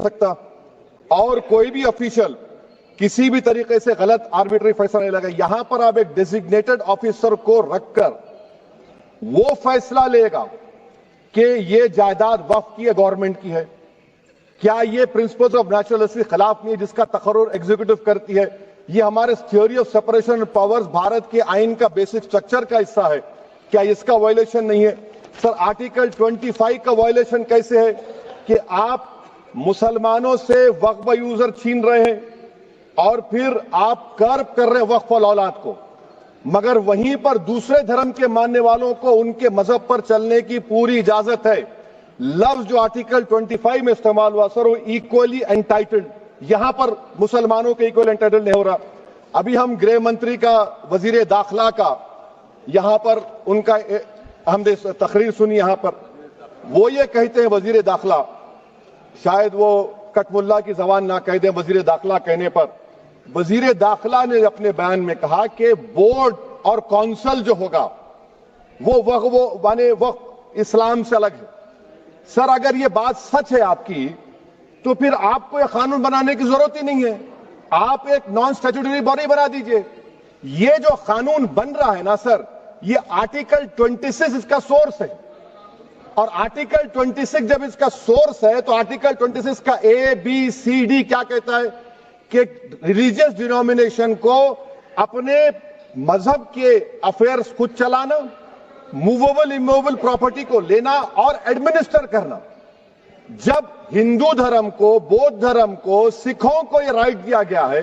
सकता और कोई भी ऑफिशियल किसी भी तरीके से गलत आर्बिट्री फैसला नहीं लगा। यहां पर आप एक डेजिग्नेटेड ऑफिसर को रखकर वो फैसला लेगा कि ये जायदाद वक्फ की है, गवर्नमेंट की है। क्या ये प्रिंसिपल्स ऑफ नेचुरल हिस्ट्री के खिलाफ नहीं है जिसका तकर्रुर एग्जीक्यूटिव करती है? ये हमारे theory of separation of powers Bharat के आइन का बेसिक स्ट्रक्चर का हिस्सा है। क्या इसका वायलेशन नहीं है? सर, आर्टिकल 25 का वायलेशन कैसे है कि आप मुसलमानों से वक्फ यूजर छीन रहे हैं और फिर आप कर्ब कर रहे हैं वक्फ औलाद को, मगर वहीं पर दूसरे धर्म के मानने वालों को उनके मजहब पर चलने की पूरी इजाजत है। लफ्ज जो आर्टिकल 25 में इस्तेमाल हुआ सर, वो इक्वली एंटाइटल्ड, यहां पर मुसलमानों के इक्वल एंटाइटल्ड नहीं हो रहा। अभी हम गृह मंत्री का, वजीर दाखिला का यहां पर उनका हमने तकरीर सुनी, यहां पर वो ये कहते हैं, वजीर दाखिला, शायद वो कटमुल्ला की जबान ना कह दें, वजीर दाखिला कहने पर वजीर दाखिला ने अपने बयान में कहा कि बोर्ड और काउंसिल जो होगा वो माने वक्फ इस्लाम से अलग है। सर, अगर ये बात सच है आपकी, तो फिर आपको यह कानून बनाने की जरूरत ही नहीं है। आप एक नॉन स्टैट्यूटरी बॉडी बना दीजिए। ये जो कानून बन रहा है ना सर, ये आर्टिकल 26 इसका सोर्स है, और आर्टिकल 26 जब इसका सोर्स है तो आर्टिकल 26 का ABCD क्या कहता है कि रिलीजियस डिनोमिनेशन को अपने मजहब के अफेयर्स खुद चलाना, मूवेबल इमूवेबल प्रॉपर्टी को लेना और एडमिनिस्टर करना। जब हिंदू धर्म को, बौद्ध धर्म को, सिखों को यह राइट दिया गया है,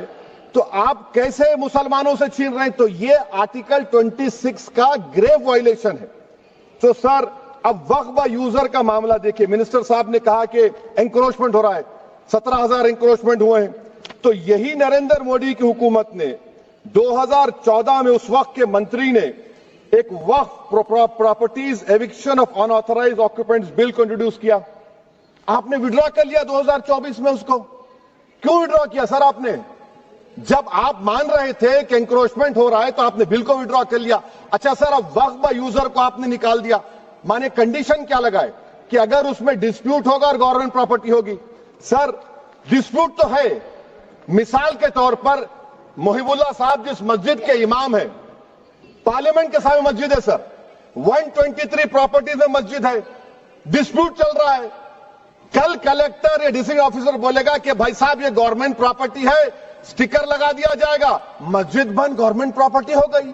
तो आप कैसे मुसलमानों से छीन रहे हैं? तो यह आर्टिकल 26 का ग्रेव वायलेशन है। तो सर, अब वक्फ यूजर का मामला देखिए, मिनिस्टर साहब ने कहा कि एंक्रोचमेंट हो रहा है, 17,000 एंक्रोचमेंट हुए हैं। तो यही नरेंद्र मोदी की हुकूमत ने 2014 में उस वक्त के मंत्री ने एक Waqf properties eviction of unauthorised occupants bill को इंट्रोड्यूस किया। आपने विड्रॉ कर लिया 2024 में उसको। क्यों विड्रॉ किया सर आपने? जब आप मान रहे थे कि एंक्रोचमेंट हो रहा है तो आपने बिल को विड्रॉ कर लिया। अच्छा सर, अब वक्फ यूजर को आपने निकाल दिया, माने कंडीशन क्या लगाए कि अगर उसमें डिस्प्यूट होगा और गवर्नमेंट प्रॉपर्टी होगी। सर, डिस्प्यूट तो है। मिसाल के तौर पर मोहिबुल्लाह साहब जिस मस्जिद के इमाम है, पार्लियामेंट के सामने मस्जिद है सर, 123 प्रॉपर्टीज में मस्जिद है, डिस्प्यूट चल रहा है। कल कलेक्टर या डिस्ट्रिक्ट ऑफिसर बोलेगा कि भाई साहब ये गवर्नमेंट प्रॉपर्टी है, स्टिकर लगा दिया जाएगा, मस्जिद बंद, गवर्नमेंट प्रॉपर्टी हो गई,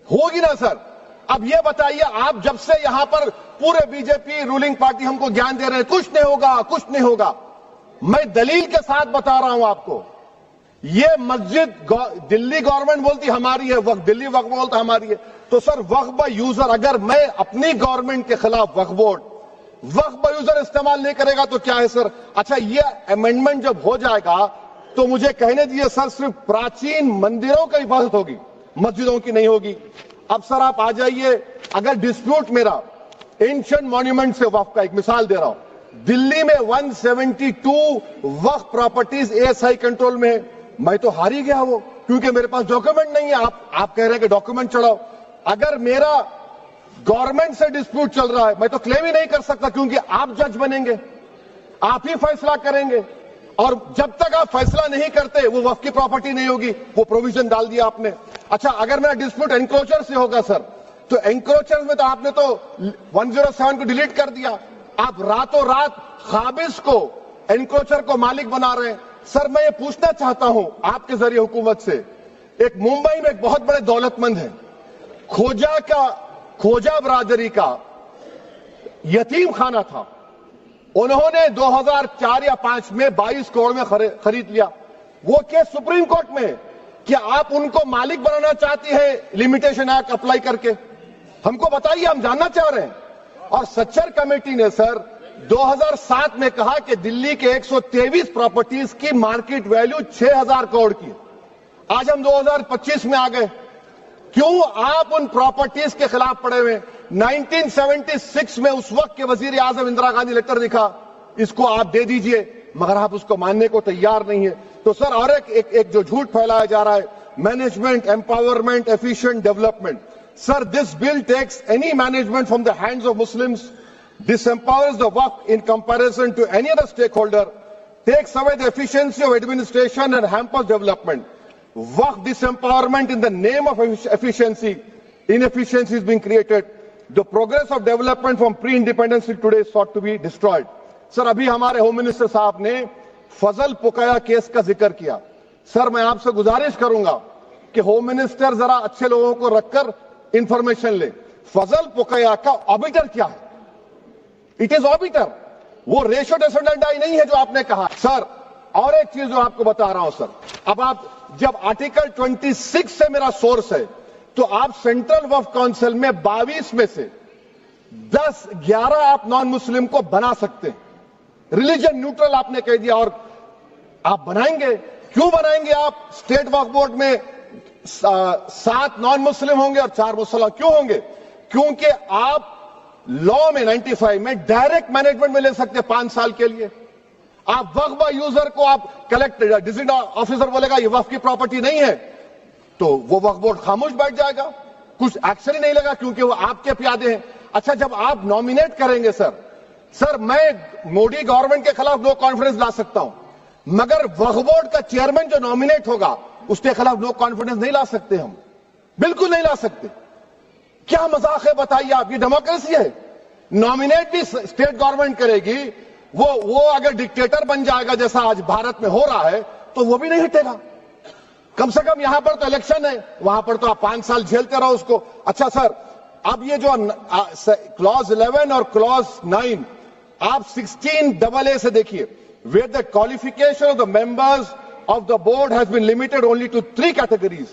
होगी ना सर? अब ये बताइए, आप जब से यहां पर पूरे बीजेपी रूलिंग पार्टी हमको ज्ञान दे रहे हैं कुछ नहीं होगा, कुछ नहीं होगा, मैं दलील के साथ बता रहा हूं आपको। ये मस्जिद दिल्ली गवर्नमेंट बोलती हमारी है, वक्फ दिल्ली वक्फ बोलता हमारी है। तो सर, वक्फ यूजर, अगर मैं अपनी गवर्नमेंट के खिलाफ वक्फ बोर्ड वक्फ यूजर इस्तेमाल नहीं करेगा तो क्या है सर? अच्छा, ये अमेंडमेंट जब हो जाएगा तो मुझे कहने दीजिए सर, सिर्फ प्राचीन मंदिरों की हिफाजत होगी, मस्जिदों की नहीं होगी। अब सर आप आ जाइए, अगर डिस्प्यूट मेरा एंशिएंट मॉन्यूमेंट से वक्फ का, एक मिसाल दे रहा हूं, दिल्ली में 172 वक्फ प्रॉपर्टीज ASI कंट्रोल में है, मैं तो हार ही गया वो, क्योंकि मेरे पास डॉक्यूमेंट नहीं है। आप कह रहे हैं कि डॉक्यूमेंट चढ़ाओ। अगर मेरा गवर्नमेंट से डिस्प्यूट चल रहा है, मैं तो क्लेम ही नहीं कर सकता, क्योंकि आप जज बनेंगे, आप ही फैसला करेंगे, और जब तक आप फैसला नहीं करते वो वक्फ की प्रॉपर्टी नहीं होगी। वो प्रोविजन डाल दिया आपने। अच्छा, अगर मेरा डिस्प्यूट एंक्रोचर से होगा सर, तो एंक्रोचर में तो आपने तो 107 को डिलीट कर दिया। आप रातों रात खाबिज को, एंक्रोचर को मालिक बना रहे हैं। सर, मैं ये पूछना चाहता हूं आपके जरिए हुकूमत से, एक मुंबई में एक बहुत बड़े दौलतमंद है, खोजा बरादरी का यतीम खाना था, उन्होंने 2004 या 5 में 22 करोड़ में खरीद लिया। वो केस सुप्रीम कोर्ट में कि आप उनको मालिक बनाना चाहती है लिमिटेशन एक्ट अप्लाई करके, हमको बताइए, हम जानना चाह रहे हैं। और सच्चर कमेटी ने सर 2007 में कहा कि दिल्ली के 123 प्रॉपर्टीज की मार्केट वैल्यू 6,000 करोड़ की। आज हम 2025 में आ गए, क्यों आप उन प्रॉपर्टीज के खिलाफ पड़े हुए? 1976 में उस वक्त के वजीर आजम इंदिरा गांधी लेटर लिखा, इसको आप दे दीजिए, मगर आप उसको मानने को तैयार नहीं है। तो सर, और एक जो झूठ फैलाया जा रहा है, management empowerment efficient development. Sir, this bill takes any management from the hands of Muslims disempowers the Waqf in comparison to any other stakeholder, takes away the efficiency of administration and hampers development. Waqf disempowerment in the name of efficiency, inefficiency is being created. The progress of development from pre-independence till today is sought to be destroyed. Sir, अभी हमारे home minister साहब ने फजल पुकाया case का जिक्र किया। Sir, मैं आपसे गुजारिश करूंगा कि होम मिनिस्टर जरा अच्छे लोगों को रखकर इंफॉर्मेशन ले। फजल पुकाया का ऑबिटर क्या है? इट इज ऑबिटर, वो रेशो डिसेंडेंट आई नहीं है जो आपने कहा। सर, और एक चीज जो आपको बता रहा हूं सर, अब आप जब आर्टिकल 26 से मेरा सोर्स है, तो आप सेंट्रल वक्फ काउंसिल में 22 में से 10-11 आप नॉन मुस्लिम को बना सकते हैं। रिलीजन न्यूट्रल आपने कह दिया, और आप बनाएंगे। क्यों बनाएंगे आप? स्टेट वक्फ बोर्ड में 7 नॉन मुस्लिम होंगे और 4 मुसलमान। क्यों होंगे? क्योंकि आप लॉ में 95 में डायरेक्ट मैनेजमेंट में ले सकते हैं 5 साल के लिए। आप वक्फ यूजर को आप कलेक्ट डिस्ट्रिक्ट ऑफिसर बोलेगा ये वक्फ की प्रॉपर्टी नहीं है, तो वो वक्फ बोर्ड खामोश बैठ जाएगा, कुछ एक्शन ही नहीं लगा, क्योंकि वो आपके प्यादे हैं। अच्छा, जब आप नॉमिनेट करेंगे सर, मैं मोदी गवर्नमेंट के खिलाफ नो कॉन्फिडेंस ला सकता हूं, मगर वक्फ बोर्ड का चेयरमैन जो नॉमिनेट होगा उसके खिलाफ नो कॉन्फिडेंस नहीं ला सकते हम, बिल्कुल नहीं ला सकते। क्या मजाक है बताइए आप? ये डेमोक्रेसी है। नॉमिनेट भी स्टेट गवर्नमेंट करेगी, वो अगर डिक्टेटर बन जाएगा जैसा आज भारत में हो रहा है, तो वो भी नहीं हटेगा। कम से कम यहां पर तो इलेक्शन है, वहां पर तो आप 5 साल झेलते रहो उसको। अच्छा सर, अब ये जो क्लॉज 11 और क्लॉज 9 आप 16AA से देखिए, where the qualification of the members of the board has been limited only to 3 categories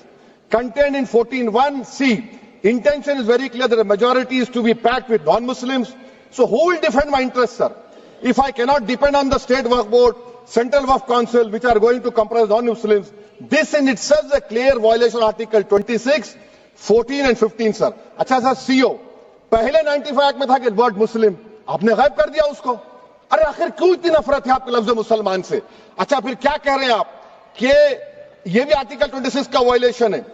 contained in 14(1)(c. Intention is very clear that the majority is to be packed with non-Muslims. So who will defend my interests, sir? If I cannot depend on the state waqf board, central waqf council, which are going to comprise non-Muslims, this in itself is a clear violation of Article 26, 14 and 15, sir. अच्छा sir, CO पहले 95 act में था कि word मुस्लिम, आपने गायब कर दिया उसको। अरे आखिर क्यों इतनी नफरत है आपके लफ्ज मुसलमान से? अच्छा, फिर क्या कह रहे हैं आप कि ये भी आर्टिकल 26 का वायलेशन है।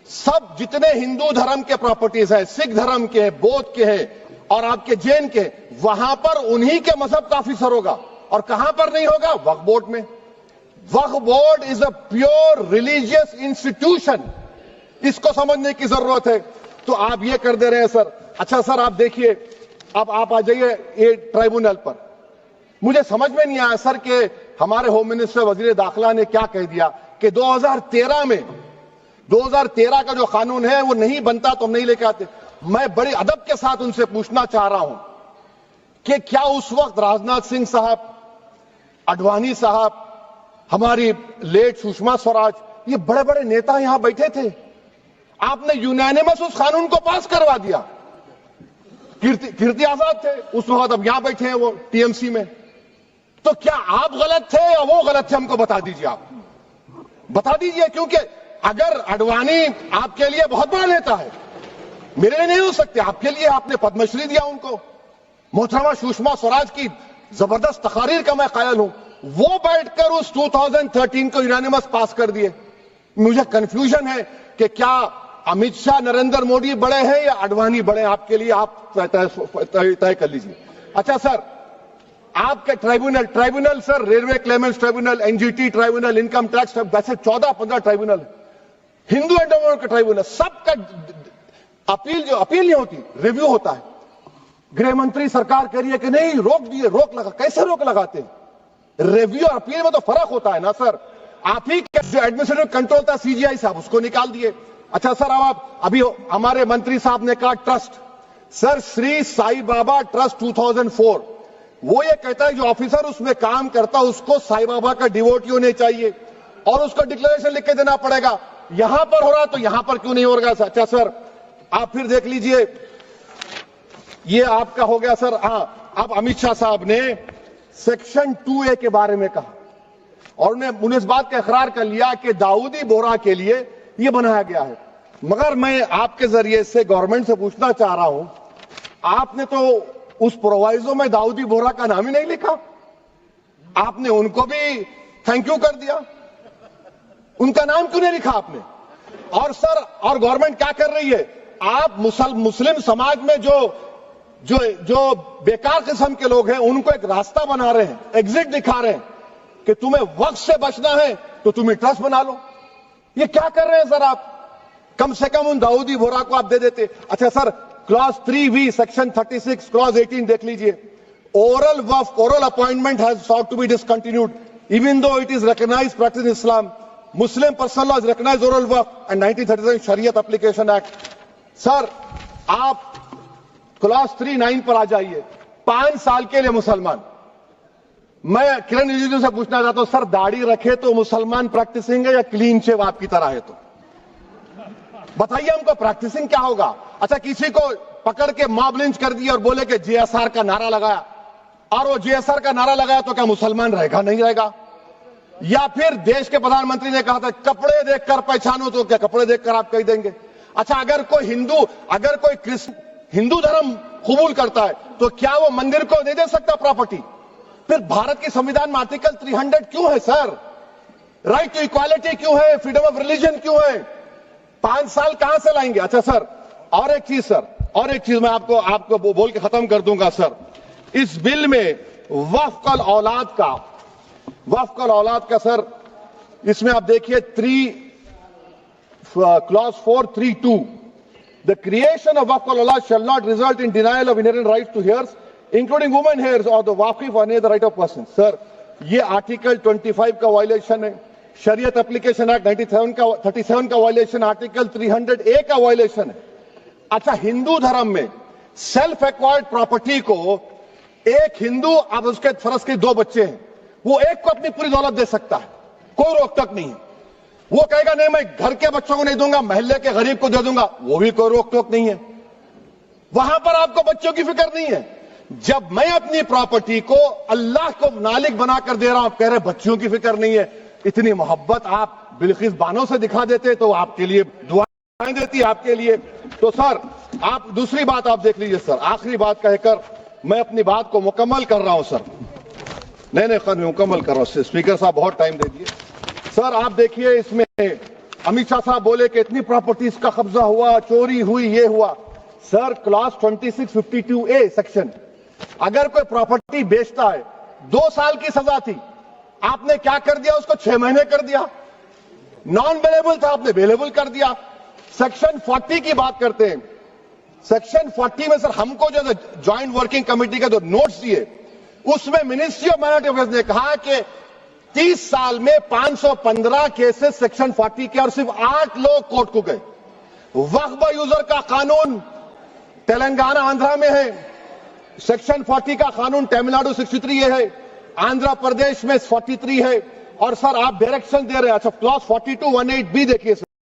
सब जितने हिंदू धर्म के प्रॉपर्टीज हैं, सिख धर्म के हैं, बौद्ध के हैं और आपके जैन के, वहां पर उन्हीं के मजहब का ऑफिसर होगा। और कहां पर नहीं होगा? वक्फ बोर्ड में। Waqf board is a pure religious institution, इसको समझने की जरूरत है। तो आप ये कर दे रहे हैं सर। अच्छा सर, आप देखिए, अब आप आ जाइए ये ट्राइब्यूनल पर। मुझे समझ में नहीं आया सर कि हमारे होम मिनिस्टर वजीर दाखिला ने क्या कह दिया कि 2013 का जो कानून है वो नहीं बनता तो हम नहीं लेके आते। मैं बड़े अदब के साथ उनसे पूछना चाह रहा हूं कि क्या उस वक्त राजनाथ सिंह साहब, अडवाणी साहब, हमारी लेट सुषमा स्वराज, ये बड़े बड़े नेता यहां बैठे थे? आपने यूनानिमस उस कानून को पास करवा दिया। कीर्ति आजाद थे उस वक्त, अब यहां बैठे हैं वो टीएमसी में। तो क्या आप गलत थे या वो गलत थे? हमको बता दीजिए, आप बता दीजिए। क्योंकि अगर अडवाणी आपके लिए बहुत बड़ा नेता है, मेरे लिए नहीं हो सकते, आपके लिए आपने पद्मश्री दिया उनको। मोहतरमा सुषमा स्वराज की जबरदस्त तकारीर का मैं कायल हूं, वो बैठकर उस 2013 को यूनानिमस पास कर दिए। मुझे कंफ्यूजन है कि क्या अमित शाह, नरेंद्र मोदी बड़े हैं या अडवाणी बड़े? आपके लिए आप तय कर लीजिए। अच्छा सर, आपके tribunal sir, railway Clements tribunal, NGT tribunal, income tax, वैसे 14-15 ट्राइब्यूनल है, हिंदू एंडोमेंट का ट्राइब्यूनल, सबका अपील नहीं होती, रिव्यू होता है। गृह मंत्री सरकार कह रही है कि नहीं, रोक दिए, रोक लगा। कैसे रोक लगाते हैं? रिव्यू और अपील में तो फर्क होता है ना सर। आप ही जो एडमिनिस्ट्रेटिव कंट्रोल था सीजीआई साहब, उसको निकाल दिए। अच्छा सर, अब आप अभी हमारे मंत्री साहब ने कहा trust, sir Shri Sai Baba trust 2004, वो ये कहता है जो ऑफिसर उसमें काम करता है उसको साई बाबा का डिवोटी होने चाहिए और उसको डिक्लेरेशन लिख के देना पड़ेगा। यहां पर हो रहा तो यहां पर क्यों नहीं हो रहा? अच्छा सर, आप फिर देख लीजिए, ये आपका हो गया सर। हाँ, अब अमित शाह साहब ने सेक्शन 2A के बारे में कहा और उन्होंने इस बात का इकरार कर लिया कि दाऊदी बोहरा के लिए यह बनाया गया है। मगर मैं आपके जरिए से गवर्नमेंट से पूछना चाह रहा हूं, आपने तो उस प्रोवाइजो में दाऊदी बोहरा का नाम ही नहीं लिखा, आपने उनको भी थैंक यू कर दिया, उनका नाम क्यों नहीं लिखा आपने? और सर, और गवर्नमेंट क्या कर रही है? आप मुस्लिम समाज में जो जो बेकार किस्म के लोग हैं उनको एक रास्ता बना रहे हैं, एग्जिट दिखा रहे हैं कि तुम्हें वक्त से बचना है तो तुम्हें ट्रस्ट बना लो। ये क्या कर रहे हैं सर आप? कम से कम उन दाऊदी बोरा को आप दे देते। अच्छा sir, clause 3V section 36 clause 18 देख लीजिए। Oral Waqf, oral appointment has sought to be discontinued even though it is recognized practice in Islam. Muslim personal law is recognized oral waqf and 1937 Shariat Application Act. Sir आप clause 39 पर आ जाइए। 5 साल के लिए मुसलमान। मैं किरण रिजिजू से पूछना चाहता हूं, सर दाढ़ी रखे तो मुसलमान प्रैक्टिसिंग है या क्लीन शेव आपकी तरह है? तो बताइए हमको प्रैक्टिसिंग क्या होगा? अच्छा, किसी को पकड़ के मॉब लिंच कर दिया और बोले कि JSR का नारा लगाया, और वो JSR का नारा लगाया तो क्या मुसलमान रहेगा? नहीं रहेगा। या फिर देश के प्रधानमंत्री ने कहा था कपड़े देखकर पहचानो, तो क्या कपड़े देखकर आप कह देंगे? अच्छा, अगर कोई हिंदू, अगर कोई हिंदू धर्म कबूल करता है तो क्या वो मंदिर को नहीं दे सकता प्रॉपर्टी? फिर भारत के संविधान में आर्टिकल 300 क्यों है सर? राइट टू इक्वालिटी क्यों है? फ्रीडम ऑफ रिलीजन क्यों है? 5 साल कहां से लाएंगे? अच्छा सर, और एक चीज सर, और एक चीज मैं आपको बोल के खत्म कर दूंगा सर। इस बिल में वक्फ औलाद का सर, इसमें आप देखिए clause 432, the creation of waqf al-awlad shall not result in denial of inherent rights to heirs, including women heirs or the waqif or any other right of person. Sir ये article 25 का violation है, शरीयत application act 37 का violation, article 300A का violation है। अच्छा, हिंदू धर्म में सेल्फ एक्वायर्ड प्रॉपर्टी को एक हिंदू, अब उसके फर्ज के 2 बच्चे हैं, वो एक को अपनी पूरी दौलत दे सकता है, कोई रोक टोक नहीं है। वो कहेगा नहीं मैं घर के बच्चों को नहीं दूंगा, मोहल्ले के गरीब को दे दूंगा, वो भी कोई रोक टोक नहीं है। वहां पर आपको बच्चों की फिक्र नहीं है। जब मैं अपनी प्रॉपर्टी को अल्लाह को मालिक बनाकर दे रहा हूं, आप कह रहे बच्चों की फिक्र नहीं है। इतनी मोहब्बत आप बिल्किस बानो से दिखा देते तो आपके लिए दुआएं देती आपके लिए। तो सर आप दूसरी बात आप देख लीजिए सर, आखिरी बात कहकर मैं अपनी बात को मुकम्मल कर रहा हूं सर। नहीं मुकम्मल कर रहा हूं। स्पीकर साहब बहुत टाइम दे दिए। सर आप देखिए, इसमें अमित शाह साहब बोले कि इतनी प्रॉपर्टीज का कब्जा हुआ, चोरी हुई, ये हुआ। सर क्लॉज 2652A सेक्शन, अगर कोई प्रॉपर्टी बेचता है, 2 साल की सजा थी, आपने क्या कर दिया? उसको 6 महीने कर दिया। नॉन बेलेबल था, आपने बेलेबल कर दिया। सेक्शन 40 की बात करते हैं। सेक्शन 40 में सर हमको जो ज्वाइंट वर्किंग कमेटी का जो नोट्स दिए, उसमें मिनिस्ट्री ऑफ माइनॉरिटी अफेयर्स ने कहा कि 30 साल में 515 केसेस सेक्शन 40 के, और सिर्फ 8 लोग कोर्ट को गए। वक्फ यूजर का कानून तेलंगाना आंध्रा में है, सेक्शन 40 का कानून तमिलनाडु 63 है, आंध्र प्रदेश में 43 है। और सर आप डायरेक्शन दे रहे हैं। अच्छा, क्लॉज 4218B देखिए सर।